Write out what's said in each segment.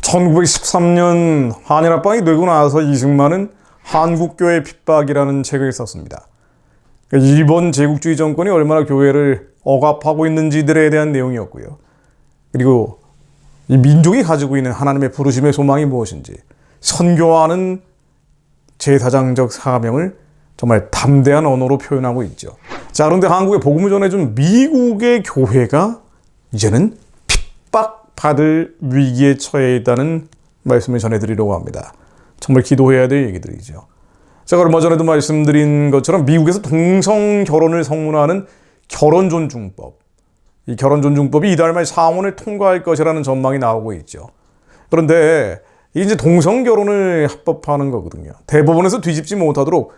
(1913년) 한일합방이 되고 나서 이승만은 한국교회 핍박이라는 책을 썼습니다. 일본 제국주의 정권이 얼마나 교회를 억압하고 있는지들에 대한 내용이었고요. 그리고 이 민족이 가지고 있는 하나님의 부르심의 소망이 무엇인지, 선교하는 제사장적 사명을 정말 담대한 언어로 표현하고 있죠. 자, 그런데 한국에 복음을 전해준 미국의 교회가 이제는 핍박받을 위기에 처해 있다는 말씀을 전해드리려고 합니다. 정말 기도해야 될 얘기들이죠. 제가 얼마 전에도 말씀드린 것처럼 미국에서 동성 결혼을 성문화하는 결혼존중법, 이 결혼존중법이 이달 말 상원을 통과할 것이라는 전망이 나오고 있죠. 그런데 이제 동성 결혼을 합법화하는 거거든요. 대법원에서 뒤집지 못하도록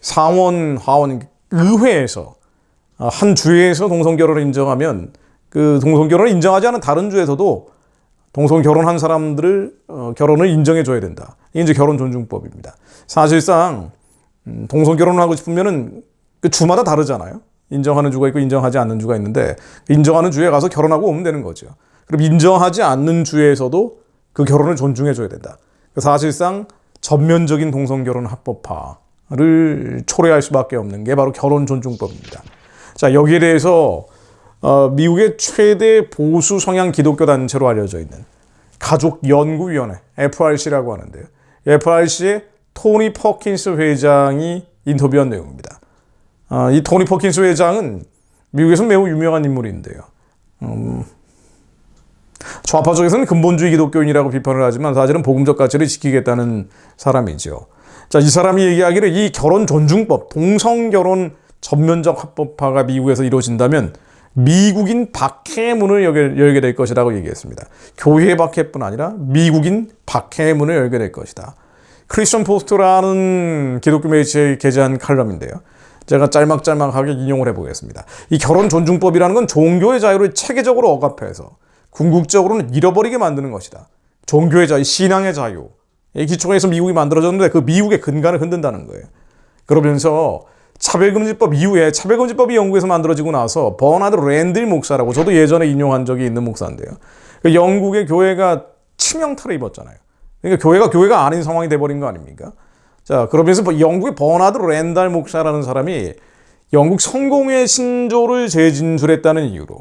상원, 하원, 의회에서 한 주에서 동성 결혼을 인정하면 그 동성 결혼을 인정하지 않은 다른 주에서도 동성 결혼한 사람들을 결혼을 인정해 줘야 된다. 이게 이제 결혼존중법입니다. 사실상 동성 결혼을 하고 싶으면은 그 주마다 다르잖아요. 인정하는 주가 있고 인정하지 않는 주가 있는데, 인정하는 주에 가서 결혼하고 오면 되는 거죠. 그럼 인정하지 않는 주에서도 그 결혼을 존중해 줘야 된다. 사실상 전면적인 동성 결혼 합법화를 초래할 수밖에 없는 게 바로 결혼존중법입니다. 자, 여기에 대해서 미국의 최대 보수 성향 기독교 단체로 알려져 있는 가족연구위원회, FRC라고 하는데요. FRC의 토니 퍼킨스 회장이 인터뷰한 내용입니다. 이 토니 퍼킨스 회장은 미국에서 매우 유명한 인물인데요. 좌파 쪽에서는 근본주의 기독교인이라고 비판을 하지만 사실은 복음적 가치를 지키겠다는 사람이죠. 자, 이 사람이 얘기하기를 이 결혼존중법, 동성결혼 전면적 합법화가 미국에서 이루어진다면 미국인 박해의 문을 열게 될 것이라고 얘기했습니다. 교회 박해뿐 아니라 미국인 박해의 문을 열게 될 것이다. 크리스천 포스트라는 기독교 매체에 게재한 칼럼인데요. 제가 짤막짤막하게 인용을 해보겠습니다. 이 결혼존중법이라는 건 종교의 자유를 체계적으로 억압해서 궁극적으로는 잃어버리게 만드는 것이다. 종교의 자유, 신앙의 자유, 이 기초에서 미국이 만들어졌는데 그 미국의 근간을 흔든다는 거예요. 그러면서 차별금지법 이후에, 차별금지법이 영국에서 만들어지고 나서 버나드 랜들 목사라고, 저도 예전에 인용한 적이 있는 목사인데요. 영국의 교회가 치명타를 입었잖아요. 그러니까 교회가 아닌 상황이 돼버린 거 아닙니까? 자, 그러면서 영국의 버나드 랜달 목사라는 사람이 영국 성공회 신조를 재진술했다는 이유로,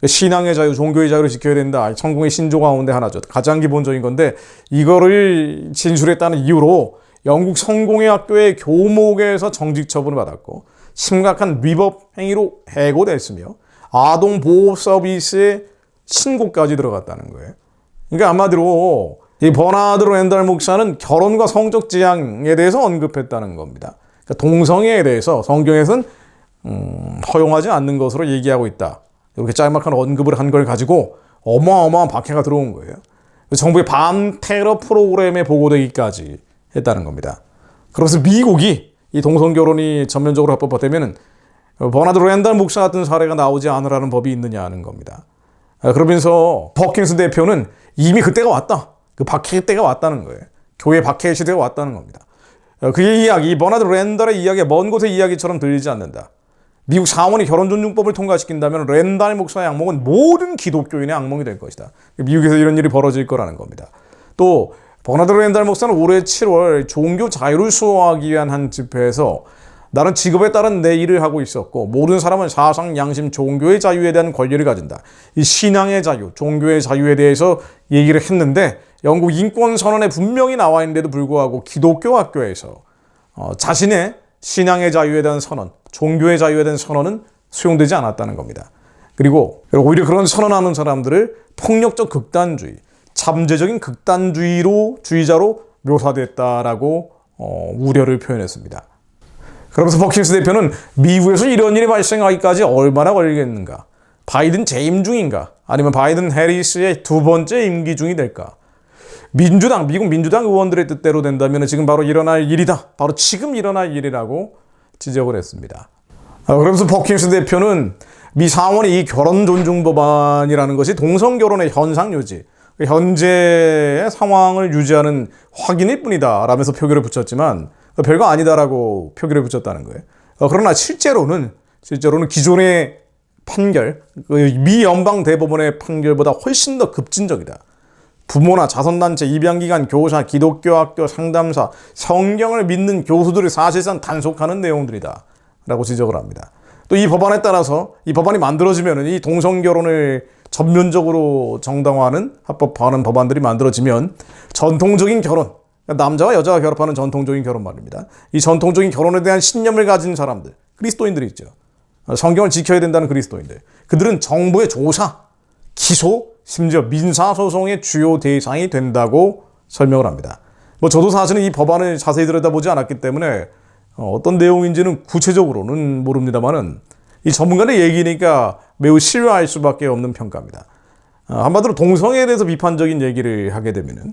신앙의 자유, 종교의 자유를 지켜야 된다. 성공의 신조 가운데 하나죠. 가장 기본적인 건데 이거를 진술했다는 이유로 영국 성공회 학교의 교목에서 정직 처분을 받았고 심각한 위법 행위로 해고됐으며 아동 보호 서비스에 신고까지 들어갔다는 거예요. 그러니까 한마디로 이 버나드 랜달 목사는 결혼과 성적 지향에 대해서 언급했다는 겁니다. 그러니까 동성애에 대해서 성경에서는 허용하지 않는 것으로 얘기하고 있다. 이렇게 짤막한 언급을 한 걸 가지고 어마어마한 박해가 들어온 거예요. 정부의 반테러 프로그램에 보고되기까지 했다는 겁니다. 그러면서 미국이 이 동성결혼이 전면적으로 합법화되면 버나드 랜달 목사 같은 사례가 나오지 않으라는 법이 있느냐는 겁니다. 그러면서 퍼킨스 대표는 이미 그때가 왔다. 그 박해 때가 왔다는 거예요. 교회 박해 시대가 왔다는 겁니다. 그의 이야기, 버나드 랜달의 이야기가 먼 곳의 이야기처럼 들리지 않는다. 미국 상원이 결혼존중법을 통과시킨다면 랜달 목사의 악몽은 모든 기독교인의 악몽이 될 것이다. 미국에서 이런 일이 벌어질 거라는 겁니다. 또 버나드 랜달 목사는 올해 7월 종교 자유를 수호하기 위한 한 집회에서 나는 직업에 따른 내 일을 하고 있었고 모든 사람은 사상, 양심, 종교의 자유에 대한 권리를 가진다. 이 신앙의 자유, 종교의 자유에 대해서 얘기를 했는데 영국 인권선언에 분명히 나와 있는데도 불구하고 기독교 학교에서 자신의 신앙의 자유에 대한 선언, 종교의 자유에 대한 선언은 수용되지 않았다는 겁니다. 그리고 오히려 그런 선언하는 사람들을 폭력적 극단주의, 잠재적인 주의자로 묘사됐다라고 우려를 표현했습니다. 그러면서 퍼킨스 대표는 미국에서 이런 일이 발생하기까지 얼마나 걸리겠는가? 바이든 재임 중인가? 아니면 바이든 해리스의 두 번째 임기 중이 될까? 미국 민주당 의원들의 뜻대로 된다면 지금 바로 일어날 일이다. 바로 지금 일어날 일이라고 지적을 했습니다. 그러면서 퍼킨스 대표는 미 상원의 이 결혼존중법안이라는 것이 동성결혼의 현상 유지, 현재의 상황을 유지하는 확인일 뿐이다 라면서 표결을 붙였지만 별거 아니다라고 표결을 붙였다는 거예요. 그러나 실제로는 기존의 판결, 미 연방 대법원의 판결보다 훨씬 더 급진적이다. 부모나 자선단체, 입양기관, 교사, 기독교 학교, 상담사, 성경을 믿는 교수들을 사실상 단속하는 내용들이다 라고 지적을 합니다. 또 이 법안에 따라서 이 법안이 만들어지면 이 동성결혼을 전면적으로 정당화하는 합법화하는 법안들이 만들어지면 전통적인 결혼, 남자와 여자가 결합하는 전통적인 결혼 말입니다. 이 전통적인 결혼에 대한 신념을 가진 사람들, 그리스도인들이 있죠. 성경을 지켜야 된다는 그리스도인들. 그들은 정부의 조사, 기소, 심지어 민사소송의 주요 대상이 된다고 설명을 합니다. 저도 사실은 이 법안을 자세히 들여다보지 않았기 때문에 어떤 내용인지는 구체적으로는 모릅니다만은 이 전문가의 얘기니까 매우 신뢰할 수밖에 없는 평가입니다. 한마디로 동성애에 대해서 비판적인 얘기를 하게 되면은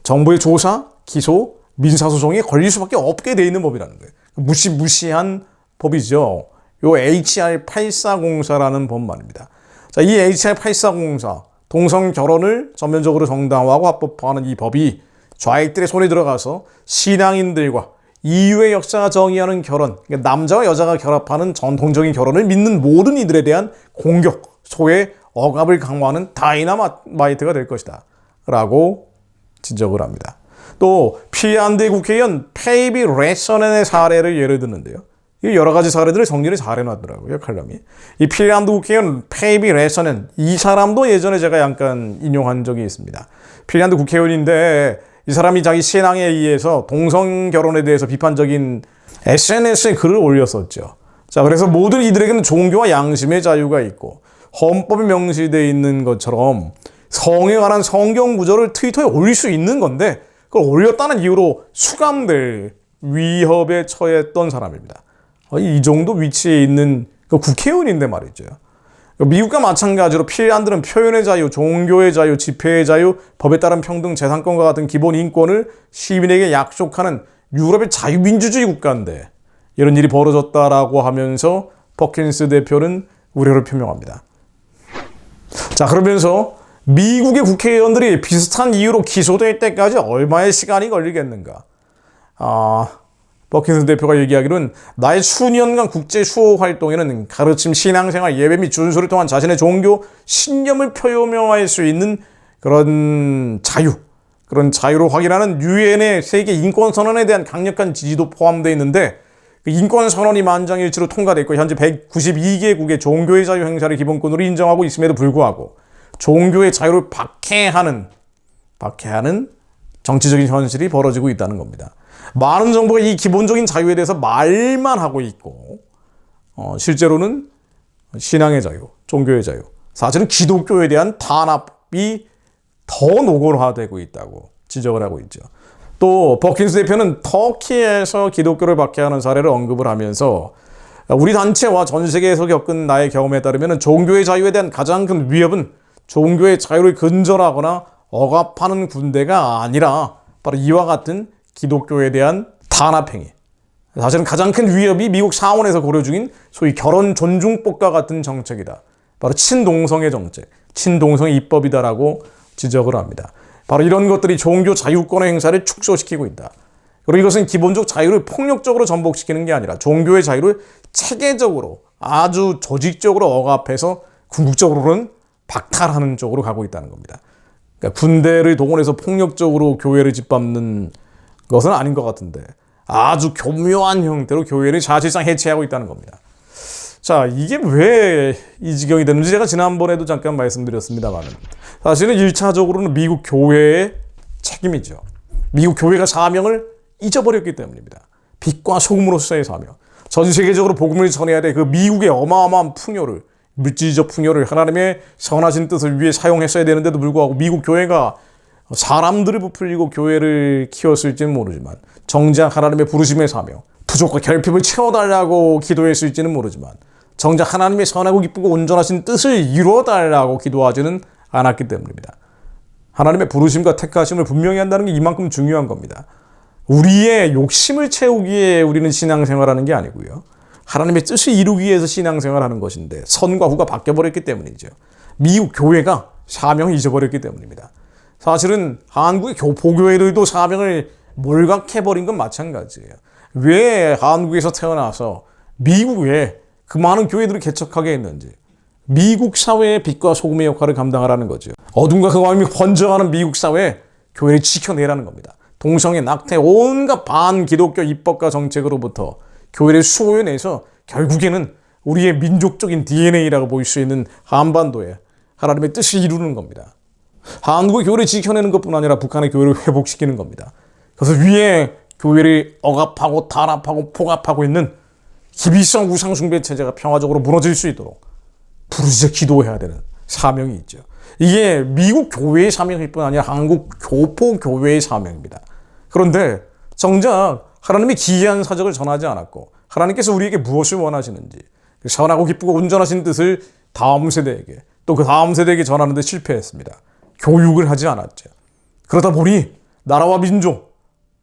정부의 조사, 기소, 민사소송에 걸릴 수밖에 없게 돼 있는 법이라는 거예요. 무시무시한 법이죠. 요 HR 8404라는 법 말입니다. 자, 이 HR 8404 동성 결혼을 전면적으로 정당화하고 합법화하는 이 법이 좌익들의 손에 들어가서 신앙인들과 인류의 역사가 정의하는 결혼, 그러니까 남자와 여자가 결합하는 전통적인 결혼을 믿는 모든 이들에 대한 공격, 소외, 억압을 강화하는 다이너마이트가 될 것이다 라고 지적을 합니다. 또 핀란드 국회의원 페이비 레서넨의 사례를 예를 드는데요. 여러 가지 사례들을 정리를 잘 해놨더라고요, 칼럼이. 이 핀란드 국회의원 페이비 레서넨, 이 사람도 예전에 제가 잠깐 인용한 적이 있습니다. 핀란드 국회의원인데 이 사람이 자기 신앙에 의해서 동성 결혼에 대해서 비판적인 SNS에 글을 올렸었죠. 자, 그래서 모든 이들에게는 종교와 양심의 자유가 있고 헌법에 명시되어 있는 것처럼 성에 관한 성경 구절을 트위터에 올릴 수 있는 건데 그걸 올렸다는 이유로 수감될 위협에 처했던 사람입니다. 이 정도 위치에 있는 그 국회의원인데 말이죠. 미국과 마찬가지로 핀란드는 표현의 자유, 종교의 자유, 집회의 자유, 법에 따른 평등, 재산권과 같은 기본 인권을 시민에게 약속하는 유럽의 자유민주주의 국가인데 이런 일이 벌어졌다라고 하면서 퍼킨스 대표는 우려를 표명합니다. 자, 그러면서 미국의 국회의원들이 비슷한 이유로 기소될 때까지 얼마의 시간이 걸리겠는가? 퍼킨스 대표가 얘기하기로는 나의 수년간 국제 수호 활동에는 가르침, 신앙생활, 예배 및 준수를 통한 자신의 종교 신념을 표명할 수 있는 그런 자유로 확인하는 유엔의 세계 인권선언에 대한 강력한 지지도 포함되어 있는데 그 인권선언이 만장일치로 통과됐고 현재 192개국의 종교의 자유 행사를 기본권으로 인정하고 있음에도 불구하고 종교의 자유를 박해하는 정치적인 현실이 벌어지고 있다는 겁니다. 많은 정부가 이 기본적인 자유에 대해서 말만 하고 있고 실제로는 신앙의 자유, 종교의 자유, 사실은 기독교에 대한 탄압이 더 노골화되고 있다고 지적을 하고 있죠. 또 버킨스 대표는 터키에서 기독교를 박해하는 사례를 언급을 하면서 우리 단체와 전 세계에서 겪은 나의 경험에 따르면 종교의 자유에 대한 가장 큰 위협은 종교의 자유를 근절하거나 억압하는 군대가 아니라 바로 이와 같은 기독교에 대한 탄압행위. 사실은 가장 큰 위협이 미국 상원에서 고려 중인 소위 결혼 존중법과 같은 정책이다. 바로 친동성의 정책, 친동성의 입법이다라고 지적을 합니다. 바로 이런 것들이 종교 자유권의 행사를 축소시키고 있다. 그리고 이것은 기본적 자유를 폭력적으로 전복시키는 게 아니라 종교의 자유를 체계적으로 아주 조직적으로 억압해서 궁극적으로는 박탈하는 쪽으로 가고 있다는 겁니다. 그러니까 군대를 동원해서 폭력적으로 교회를 짓밟는 것은 아닌 것 같은데 아주 교묘한 형태로 교회를 사실상 해체하고 있다는 겁니다. 자, 이게 왜 이 지경이 됐는지 제가 지난번에도 잠깐 말씀드렸습니다만 사실은 1차적으로는 미국 교회의 책임이죠. 미국 교회가 사명을 잊어버렸기 때문입니다. 빛과 소금으로서의 사명. 전 세계적으로 복음을 전해야 돼 그 미국의 어마어마한 풍요를, 물질적 풍요를 하나님의 선하신 뜻을 위해 사용했어야 되는데도 불구하고 미국 교회가 사람들을 부풀리고 교회를 키웠을지는 모르지만 정작 하나님의 부르심의 사명, 부족과 결핍을 채워달라고 기도했을지는 모르지만 정작 하나님의 선하고 기쁘고 온전하신 뜻을 이루어달라고 기도하지는 않았기 때문입니다. 하나님의 부르심과 택하심을 분명히 한다는 게 이만큼 중요한 겁니다. 우리의 욕심을 채우기 위해 우리는 신앙생활하는 게 아니고요. 하나님의 뜻을 이루기 위해서 신앙생활하는 것인데 선과 후가 바뀌어버렸기 때문이죠. 미국 교회가 사명을 잊어버렸기 때문입니다. 사실은 한국의 보교회들도 사명을 몰각해버린 건 마찬가지예요. 왜 한국에서 태어나서 미국에 그 많은 교회들을 개척하게 했는지 미국 사회의 빛과 소금의 역할을 감당하라는 거죠. 어둠과 흑암이 번져가는 미국 사회에 교회를 지켜내라는 겁니다. 동성애, 낙태, 온갖 반기독교 입법과 정책으로부터 교회를 수호해내서 결국에는 우리의 민족적인 DNA라고 볼 수 있는 한반도에 하나님의 뜻을 이루는 겁니다. 한국의 교회를 지켜내는 것뿐 아니라 북한의 교회를 회복시키는 겁니다. 그래서 위에 교회를 억압하고 탄압하고 폭압하고 있는 기비성 우상숭배 체제가 평화적으로 무너질 수 있도록 부르짖어 기도해야 되는 사명이 있죠. 이게 미국 교회의 사명일 뿐 아니라 한국 교포 교회의 사명입니다. 그런데 정작 하나님이 기이한 사적을 전하지 않았고 하나님께서 우리에게 무엇을 원하시는지 선하고 기쁘고 온전하신 뜻을 다음 세대에게 또 그 다음 세대에게 전하는 데 실패했습니다. 교육을 하지 않았죠. 그러다 보니 나라와 민족,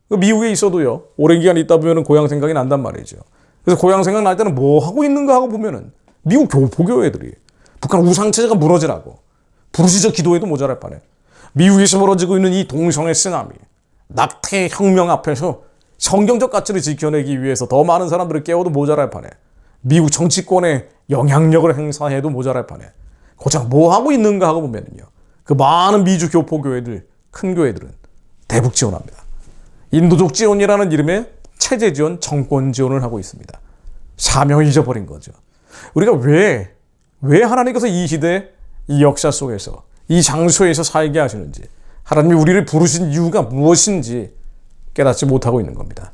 미국에 있어도요, 오랜 기간 있다 보면 고향 생각이 난단 말이죠. 그래서 고향 생각 날 때는 뭐 하고 있는가 하고 보면은 미국 교포교회들이 북한 우상체제가 무너지라고 부르짖어 기도해도 모자랄 판에 미국에서 벌어지고 있는 이 동성애 쓰나미, 낙태 혁명 앞에서 성경적 가치를 지켜내기 위해서 더 많은 사람들을 깨워도 모자랄 판에 미국 정치권에 영향력을 행사해도 모자랄 판에 고작 뭐 하고 있는가 하고 보면은요, 그 많은 미주 교포교회들, 큰 교회들은 대북 지원합니다. 인도적 지원이라는 이름의 체제 지원, 정권 지원을 하고 있습니다. 사명을 잊어버린 거죠. 우리가 왜 하나님께서 이 시대, 이 역사 속에서, 이 장소에서 살게 하시는지, 하나님이 우리를 부르신 이유가 무엇인지 깨닫지 못하고 있는 겁니다.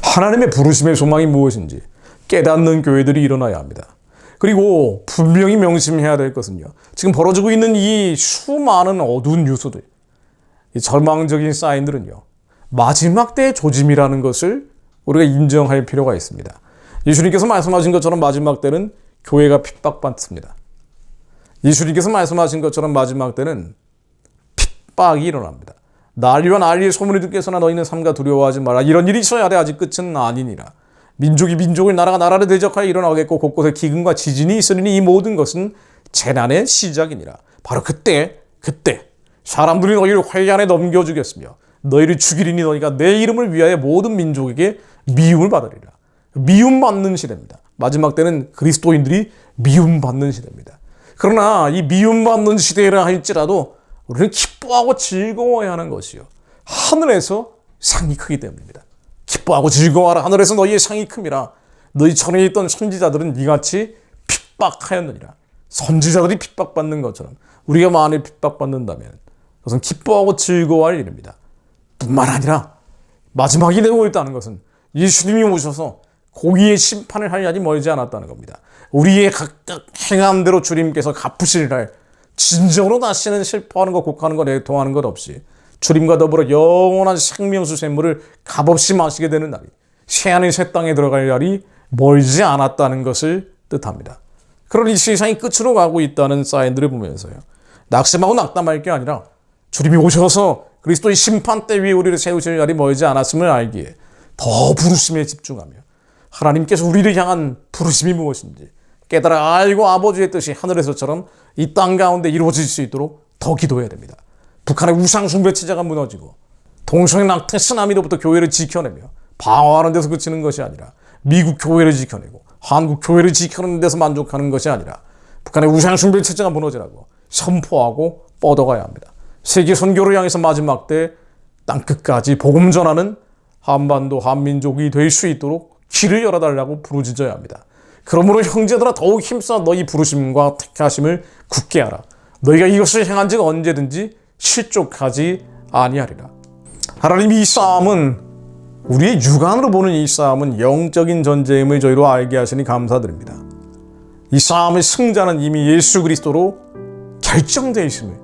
하나님의 부르심의 소망이 무엇인지 깨닫는 교회들이 일어나야 합니다. 그리고 분명히 명심해야 될 것은요, 지금 벌어지고 있는 이 수많은 어두운 요소들, 이 절망적인 사인들은요, 마지막 때의 조짐이라는 것을 우리가 인정할 필요가 있습니다. 예수님께서 말씀하신 것처럼 마지막 때는 교회가 핍박받습니다. 예수님께서 말씀하신 것처럼 마지막 때는 핍박이 일어납니다. 난리와 난리의 소문이 듣겠으나 너희는 삼가 두려워하지 마라. 이런 일이 있어야 돼. 아직 끝은 아니니라. 민족이 민족을, 나라가 나라를 대적하여 일어나겠고 곳곳에 기근과 지진이 있으리니 이 모든 것은 재난의 시작이니라. 바로 그때 사람들이 너희를 회관에 넘겨주겠으며 너희를 죽이리니 너희가 내 이름을 위하여 모든 민족에게 미움을 받으리라. 미움받는 시대입니다. 마지막 때는 그리스도인들이 미움받는 시대입니다. 그러나 이 미움받는 시대라 할지라도 우리는 기뻐하고 즐거워해야 하는 것이요, 하늘에서 상이 크기 때문입니다. 기뻐하고 즐거워하라. 하늘에서 너희의 상이 큼이라. 너희 전에 있던 선지자들은 이같이 핍박하였느니라. 선지자들이 핍박받는 것처럼 우리가 만일 핍박받는다면 그것은 기뻐하고 즐거워할 일입니다. 뿐만 아니라 마지막이 되고 있다는 것은 예수님이 오셔서 공의의 심판을 할 날이 멀지 않았다는 겁니다. 우리의 각각 행함대로 주님께서 갚으실 날, 진정으로 다시는 슬퍼하는 것, 곡하는 것, 애통하는 것 없이 주님과 더불어 영원한 생명수 샘물을 값없이 마시게 되는 날이, 새하늘 새 땅에 들어갈 날이 멀지 않았다는 것을 뜻합니다. 그런 이 세상이 끝으로 가고 있다는 사인들을 보면서요, 낙심하고 낙담할 게 아니라 주님이 오셔서 그리스도의 심판대 위에 우리를 세우실 날이 멀지 않았음을 알기에 더 부르심에 집중하며 하나님께서 우리를 향한 부르심이 무엇인지 깨달아 알고 아버지의 뜻이 하늘에서처럼 이 땅 가운데 이루어질 수 있도록 더 기도해야 됩니다. 북한의 우상 숭배 체제가 무너지고 동성애 낙태 쓰나미로부터 교회를 지켜내며 방어하는 데서 그치는 것이 아니라 미국 교회를 지켜내고 한국 교회를 지켜내는 데서 만족하는 것이 아니라 북한의 우상 숭배 체제가 무너지라고 선포하고 뻗어가야 합니다. 세계 선교를 향해서 마지막 때 땅끝까지 복음 전하는 한반도 한민족이 될 수 있도록 길을 열어달라고 부르짖어야 합니다. 그러므로 형제들아 더욱 힘써 너희 부르심과 택하심을 굳게 하라. 너희가 이것을 행한 즉 언제든지 실족하지 아니하리라. 하나님이 이 싸움은, 우리의 육안으로 보는 이 싸움은 영적인 전쟁임을 저희로 알게 하시니 감사드립니다. 이 싸움의 승자는 이미 예수 그리스도로 결정되어 있음을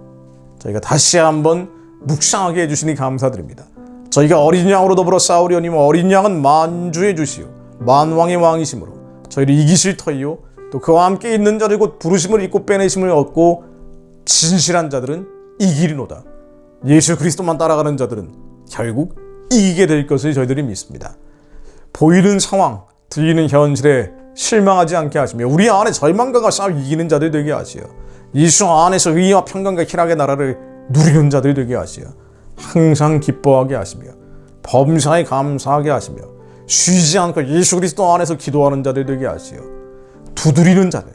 저희가 다시 한번 묵상하게 해주시니 감사드립니다. 저희가 어린 양으로 더불어 싸우려니 어린 양은 만주의 주시오 만왕의 왕이심으로 저희를 이기실 터이요 또 그와 함께 있는 자들 곧 부르심을 입고 빼내심을 얻고 진실한 자들은 이기리노다. 예수 그리스도만 따라가는 자들은 결국 이기게 될 것을 저희들이 믿습니다. 보이는 상황, 들리는 현실에 실망하지 않게 하시며 우리 안에 절망과 싸워 이기는 자들 되게 하시어 예수 안에서 의와 평강과 희락의 나라를 누리는 자들 되게 하시어 항상 기뻐하게 하시며 범사에 감사하게 하시며 쉬지 않고 예수 그리스도 안에서 기도하는 자들 되게 하시어 두드리는 자들,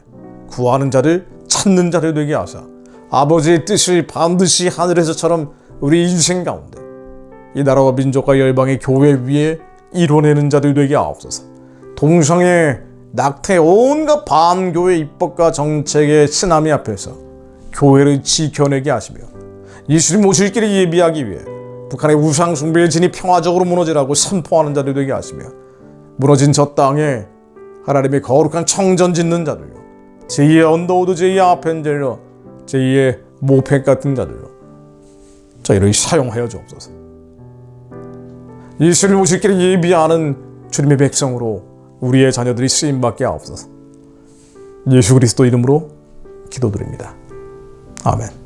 구하는 자를 찾는 자를 되게 하사 아버지의 뜻을 반드시 하늘에서처럼 우리 인생 가운데 이 나라와 민족과 열방의 교회 위에 이뤄내는 자들 되게 하옵소서. 동성애, 낙태, 온갖 반교회 입법과 정책의 쓰나미 앞에서 교회를 지켜내게 하시며 예수님 오실 길을 예비하기 위해 북한의 우상 숭배의 진이 평화적으로 무너지라고 선포하는 자들 되게 하시며 무너진 저 땅에 하나님의 거룩한 청전 짓는 자들요, 제2의 언더우드, 제2의 아펜젤러, 제2의 모팩 같은 자들로 저희를 사용하여 주옵소서. 예수님 오실 길을 예비하는 주님의 백성으로 우리의 자녀들이 쓰임받게 하옵소서. 예수 그리스도 이름으로 기도드립니다. 아멘.